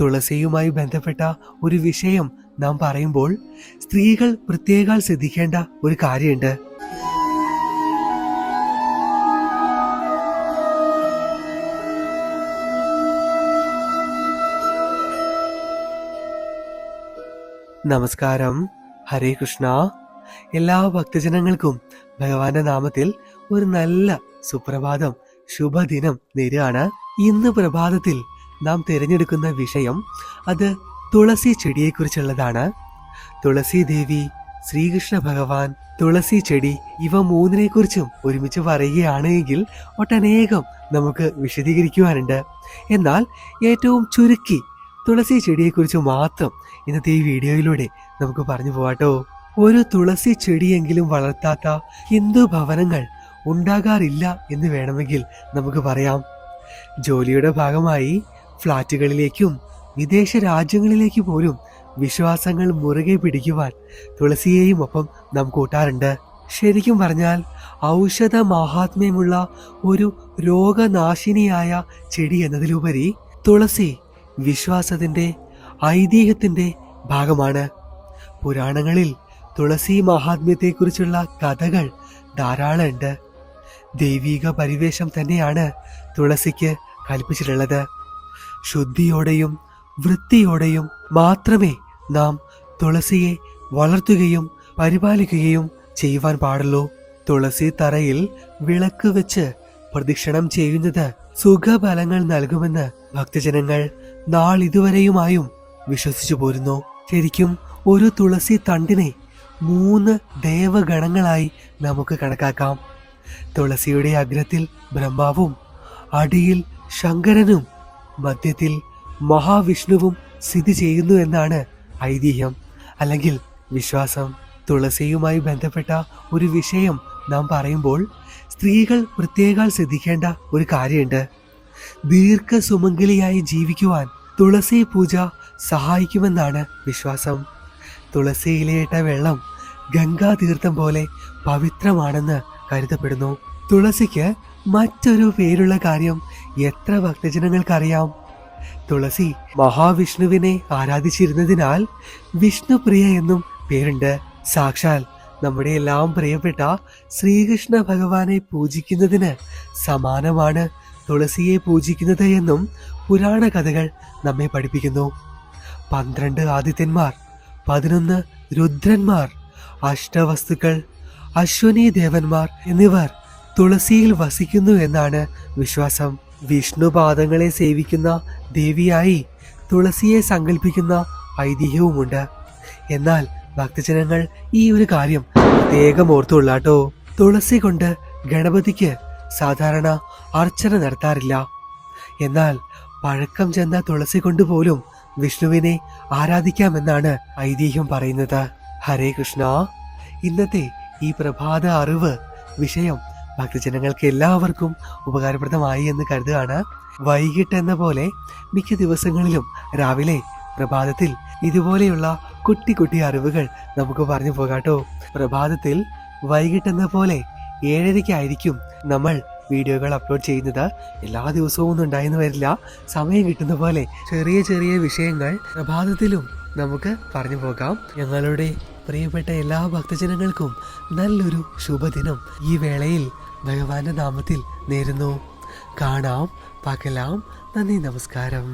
തുളസിയുമായി ബന്ധപ്പെട്ട ഒരു വിഷയം നാം പറയുമ്പോൾ സ്ത്രീകൾ പ്രത്യേകം ശ്രദ്ധിക്കേണ്ട ഒരു കാര്യമുണ്ട്. നമസ്കാരം, ഹരേ കൃഷ്ണ. എല്ലാ ഭക്തജനങ്ങൾക്കും ഭഗവാന്റെ നാമത്തിൽ ഒരു നല്ല സുപ്രഭാതം, ശുഭദിനം നേരുകയാണ്. ഇന്ന് പ്രഭാതത്തിൽ നാം തിരഞ്ഞെടുക്കുന്ന വിഷയം അത് തുളസി ചെടിയെക്കുറിച്ചുള്ളതാണ്. തുളസി ദേവി, ശ്രീകൃഷ്ണ ഭഗവാൻ, തുളസി ചെടി, ഇവ മൂന്നിനെ കുറിച്ചും ഒരുമിച്ച് പറയുകയാണെങ്കിൽ ഒട്ടനേകം നമുക്ക് വിശദീകരിക്കുവാനുണ്ട്. എന്നാൽ ഏറ്റവും ചുരുക്കി തുളസി ചെടിയെക്കുറിച്ച് മാത്രം ഇന്നത്തെ ഈ വീഡിയോയിലൂടെ നമുക്ക് പറഞ്ഞു പോവാട്ടോ. ഒരു തുളസി ചെടിയെങ്കിലും വളർത്താത്ത ഹിന്ദു ഭവനങ്ങൾ ഉണ്ടാകാറില്ല എന്ന് വേണമെങ്കിൽ നമുക്ക് പറയാം. ജോലിയുടെ ഭാഗമായി ഫ്ലാറ്റുകളിലേക്കും വിദേശ രാജ്യങ്ങളിലേക്ക് പോലും വിശ്വാസങ്ങൾ മുറുകെ പിടിക്കുവാൻ തുളസിയെയും ഒപ്പം നാം കൂട്ടാറുണ്ട്. ശരിക്കും പറഞ്ഞാൽ ഔഷധ മഹാത്മ്യമുള്ള ഒരു രോഗനാശിനിയായ ചെടി എന്നതിലുപരി തുളസി വിശ്വാസത്തിന്റെ, ഐതിഹ്യത്തിന്റെ ഭാഗമാണ്. പുരാണങ്ങളിൽ തുളസി മഹാത്മ്യത്തെക്കുറിച്ചുള്ള കഥകൾ ധാരാളം ഉണ്ട്. ദൈവിക പരിവേഷം തന്നെയാണ് തുളസിക്ക് കൽപ്പിച്ചിട്ടുള്ളത്. ശുദ്ധിയോടെയും വൃത്തിയോടെയും മാത്രമേ നാം തുളസിയെ വളർത്തുകയും പരിപാലിക്കുകയും ചെയ്യുവാൻ പാടുള്ളൂ. തുളസി തറയിൽ വിളക്ക് വെച്ച് പ്രദക്ഷിണം ചെയ്യുന്നത് സുഖഫലങ്ങൾ നൽകുമെന്ന് ഭക്തജനങ്ങൾ നാളിതുവരെയുമായും വിശ്വസിച്ചു പോരുന്നു. ശരിക്കും ഒരു തുളസി തണ്ടിനെ 3 ദേവഗണങ്ങളായി നമുക്ക് കണക്കാക്കാം. തുളസിയുടെ അഗ്രത്തിൽ ബ്രഹ്മാവും, അടിയിൽ ശങ്കരനും, മധ്യത്തിൽ മഹാവിഷ്ണുവും സ്ഥിതി ചെയ്യുന്നു എന്നാണ് ഐതിഹ്യം, അല്ലെങ്കിൽ വിശ്വാസം. തുളസിയുമായി ബന്ധപ്പെട്ട ഒരു വിഷയം നാം പറയുമ്പോൾ സ്ത്രീകൾ പ്രത്യേകം ശ്രദ്ധിക്കേണ്ട ഒരു കാര്യമുണ്ട്. ദീർഘസുമംഗലിയായി ജീവിക്കുവാൻ തുളസി പൂജ സഹായിക്കുമെന്നാണ് വിശ്വാസം. തുളസി ഇലയിട്ട വെള്ളം ഗംഗാതീർത്ഥം പോലെ പവിത്രമാണെന്ന് കരുതപ്പെടുന്നു. തുളസിക്ക് മറ്റൊരു പേരുള്ള കാര്യം എത്ര ഭക്തജനങ്ങൾക്കറിയാം? തുളസി മഹാവിഷ്ണുവിനെ ആരാധിച്ചിരുന്നതിനാൽ വിഷ്ണുപ്രിയ എന്നും പേരുണ്ട്. സാക്ഷാൽ നമ്മുടെ എല്ലാം പ്രിയപ്പെട്ട ശ്രീകൃഷ്ണ ഭഗവാനെ പൂജിക്കുന്നതിന് സമാനമാണ് തുളസിയെ പൂജിക്കുന്നത് എന്നും പുരാണ കഥകൾ നമ്മെ പഠിപ്പിക്കുന്നു. 12 ആദിത്യന്മാർ, 11 രുദ്രന്മാർ, അഷ്ടവസ്തുക്കൾ, അശ്വനി ദേവന്മാർ എന്നിവർ തുളസിയിൽ വസിക്കുന്നു എന്നാണ് വിശ്വാസം. വിഷ്ണുപാദങ്ങളെ സേവിക്കുന്ന ദേവിയായി തുളസിയെ സങ്കല്പിക്കുന്ന ഐതിഹ്യവുമുണ്ട്. എന്നാൽ ഭക്തജനങ്ങൾ ഈ ഒരു കാര്യം പ്രത്യേകം ഓർത്തുകൊള്ളാട്ടോ. തുളസി കൊണ്ട് ഗണപതിക്ക് സാധാരണ അർച്ചന നടത്താറില്ല. എന്നാൽ പഴക്കം ചെന്ന തുളസി കൊണ്ട് പോലും വിഷ്ണുവിനെ ആരാധിക്കാമെന്നാണ് ഐതിഹ്യം പറയുന്നത്. ഹരേ കൃഷ്ണ. ഇന്നത്തെ ഈ പ്രഭാത അറിവ് വിഷയം ഭക്തജനങ്ങൾക്ക് എല്ലാവർക്കും ഉപകാരപ്രദമായി എന്ന് കരുതുകയാണ്. വൈകിട്ട് എന്ന പോലെ മിക്ക ദിവസങ്ങളിലും രാവിലെ പ്രഭാതത്തിൽ ഇതുപോലെയുള്ള കുട്ടി കുട്ടി അറിവുകൾ നമുക്ക് പറഞ്ഞു പോകാട്ടോ. പ്രഭാതത്തിൽ വൈകിട്ടെന്ന പോലെ 7:30 നമ്മൾ വീഡിയോകൾ അപ്ലോഡ് ചെയ്യുന്നത്. എല്ലാ ദിവസവും ഒന്നും ഉണ്ടായെന്ന് വരില്ല. സമയം കിട്ടുന്ന പോലെ ചെറിയ ചെറിയ വിഷയങ്ങൾ പ്രഭാതത്തിലും നമുക്ക് പറഞ്ഞു പോകാം. ഞങ്ങളുടെ പ്രിയപ്പെട്ട എല്ലാ ഭക്തജനങ്ങൾക്കും നല്ലൊരു ശുഭദിനം ഈ വേളയിൽ ഭഗവാന്റെ നാമത്തിൽ നേരുന്നു. കാണാം, പാക്കലാം. നന്ദി, നമസ്കാരം.